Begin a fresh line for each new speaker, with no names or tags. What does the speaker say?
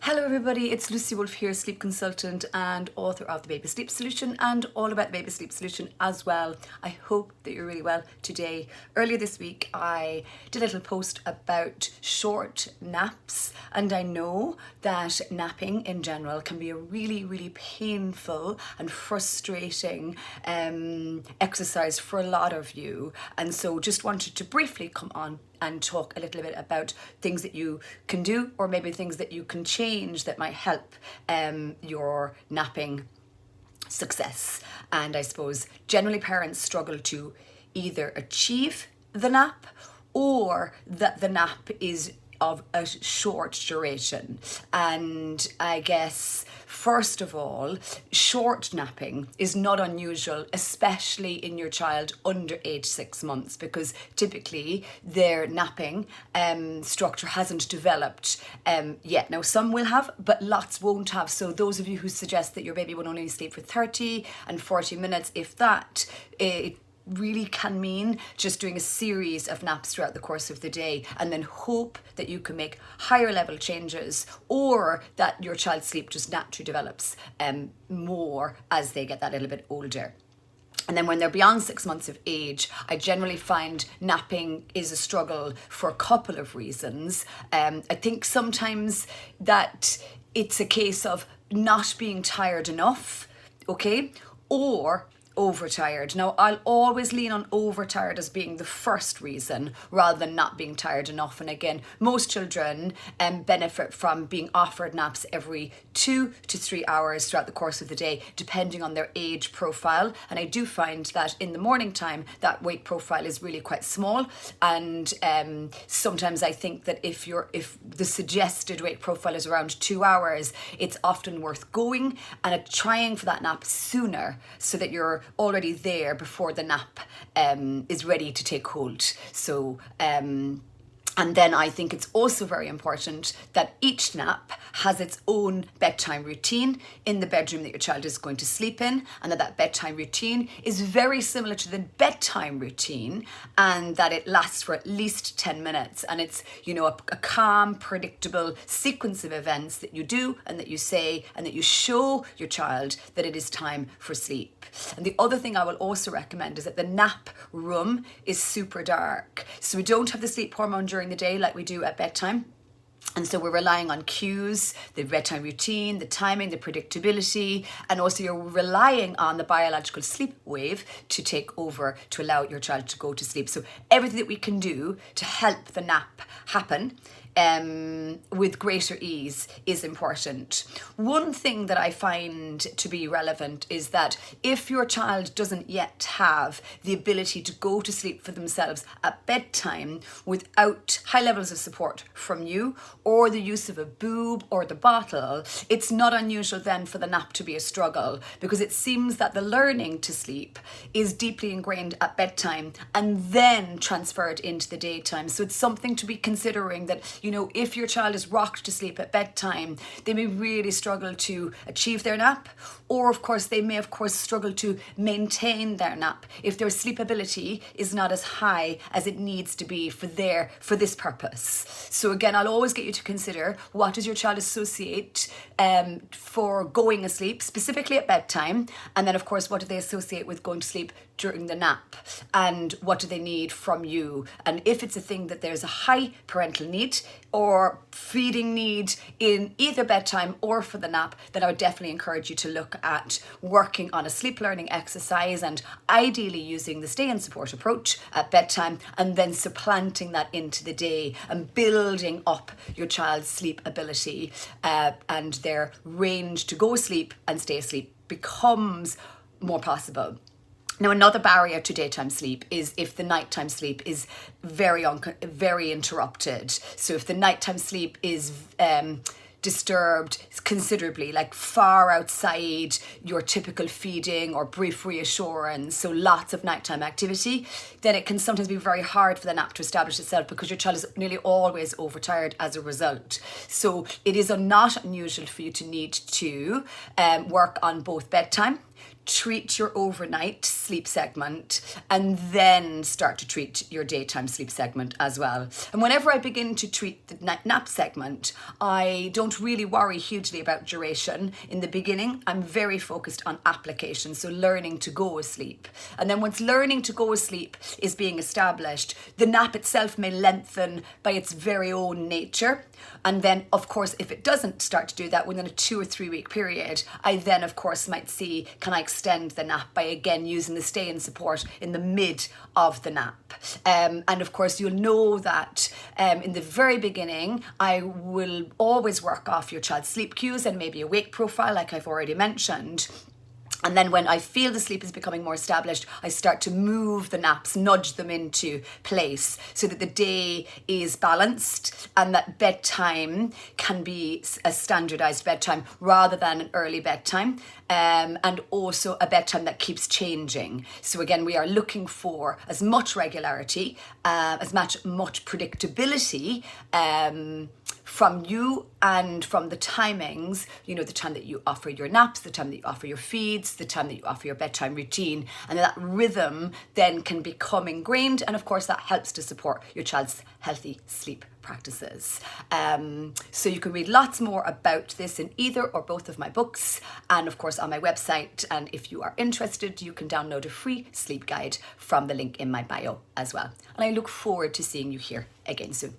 Hello everybody, it's Lucy Wolfe here, sleep consultant and author of The Baby Sleep Solution and all about the Baby Sleep Solution as well. I hope that you're really well today. Earlier this week I did a little post about short naps, and I know that napping in general can be a really painful and frustrating exercise for a lot of you, and so just wanted to briefly come on and talk a little bit about things that you can do, or maybe things that you can change that might help your napping success. And I suppose generally parents struggle to either achieve the nap or that the nap is of a short duration. And I guess first of all, short napping is not unusual, especially in your child under age 6 months, because typically their napping structure hasn't developed yet. Now some will have, but lots won't have. So those of you who suggest that your baby will only sleep for 30 and 40 minutes, if that, it really can mean just doing a series of naps throughout the course of the day, and then hope that you can make higher level changes, or that your child's sleep just naturally develops more as they get that little bit older. And then when they're beyond 6 months of age, I generally find napping is a struggle for a couple of reasons. I think sometimes that it's a case of not being tired enough, okay, or overtired. Now, I'll always lean on overtired as being the first reason rather than not being tired enough. And again, most children benefit from being offered naps every 2 to 3 hours throughout the course of the day, depending on their age profile. And I do find that in the morning time, that wake profile is really quite small. And sometimes I think that if the suggested wake profile is around 2 hours, it's often worth going and trying for that nap sooner, so that you're already there before the nap is ready to take hold. So and then I think it's also very important that each nap has its own bedtime routine in the bedroom that your child is going to sleep in, and that bedtime routine is very similar to the bedtime routine, and that it lasts for at least 10 minutes. And it's, a calm, predictable sequence of events that you do and that you say and that you show your child that it is time for sleep. And the other thing I will also recommend is that the nap room is super dark. So we don't have the sleep hormone during the day like we do at bedtime. And so we're relying on cues, the bedtime routine, the timing, the predictability, and also you're relying on the biological sleep wave to take over to allow your child to go to sleep. So everything that we can do to help the nap happen with greater ease is important. One thing that I find to be relevant is that if your child doesn't yet have the ability to go to sleep for themselves at bedtime without high levels of support from you or the use of a boob or the bottle, it's not unusual then for the nap to be a struggle, because it seems that the learning to sleep is deeply ingrained at bedtime and then transferred into the daytime. So it's something to be considering, that if your child is rocked to sleep at bedtime, they may really struggle to achieve their nap, or of course they may struggle to maintain their nap if their sleep ability is not as high as it needs to be for this purpose. So again, I'll always get you to consider, what does your child associate for going asleep, specifically at bedtime, and then of course what do they associate with going to sleep during the nap, and what do they need from you. And if it's a thing that there's a high parental need or feeding need in either bedtime or for the nap, then I would definitely encourage you to look at working on a sleep learning exercise, and ideally using the stay and support approach at bedtime, and then supplanting that into the day and building up your child's sleep ability, and their range to go asleep and stay asleep becomes more possible. Now, another barrier to daytime sleep is if the nighttime sleep is very interrupted. So if the nighttime sleep is disturbed considerably, like far outside your typical feeding or brief reassurance, so lots of nighttime activity, then it can sometimes be very hard for the nap to establish itself, because your child is nearly always overtired as a result. So it is not unusual for you to need to work on both bedtime treat your overnight sleep segment and then start to treat your daytime sleep segment as well. And whenever I begin to treat the nap segment, I don't really worry hugely about duration. In the beginning, I'm very focused on application, so learning to go asleep. And then once learning to go asleep is being established, the nap itself may lengthen by its very own nature. And then, of course, if it doesn't start to do that within a 2 or 3 week period, I then, of course, might see, can I extend the nap by again using the stay-in support in the mid of the nap. And of course, you'll know that in the very beginning, I will always work off your child's sleep cues and maybe a wake profile, like I've already mentioned. And then when I feel the sleep is becoming more established, I start to move the naps, nudge them into place so that the day is balanced and that bedtime can be a standardized bedtime rather than an early bedtime. And also a bedtime that keeps changing. So again, we are looking for as much regularity, as much predictability from you and from the timings, you know, the time that you offer your naps, the time that you offer your feeds, the time that you offer your bedtime routine, and that rhythm then can become ingrained. And of course, that helps to support your child's healthy sleep practices. So you can read lots more about this in either or both of my books, and of course on my website. And if you are interested, you can download a free sleep guide from the link in my bio as well. And I look forward to seeing you here again soon.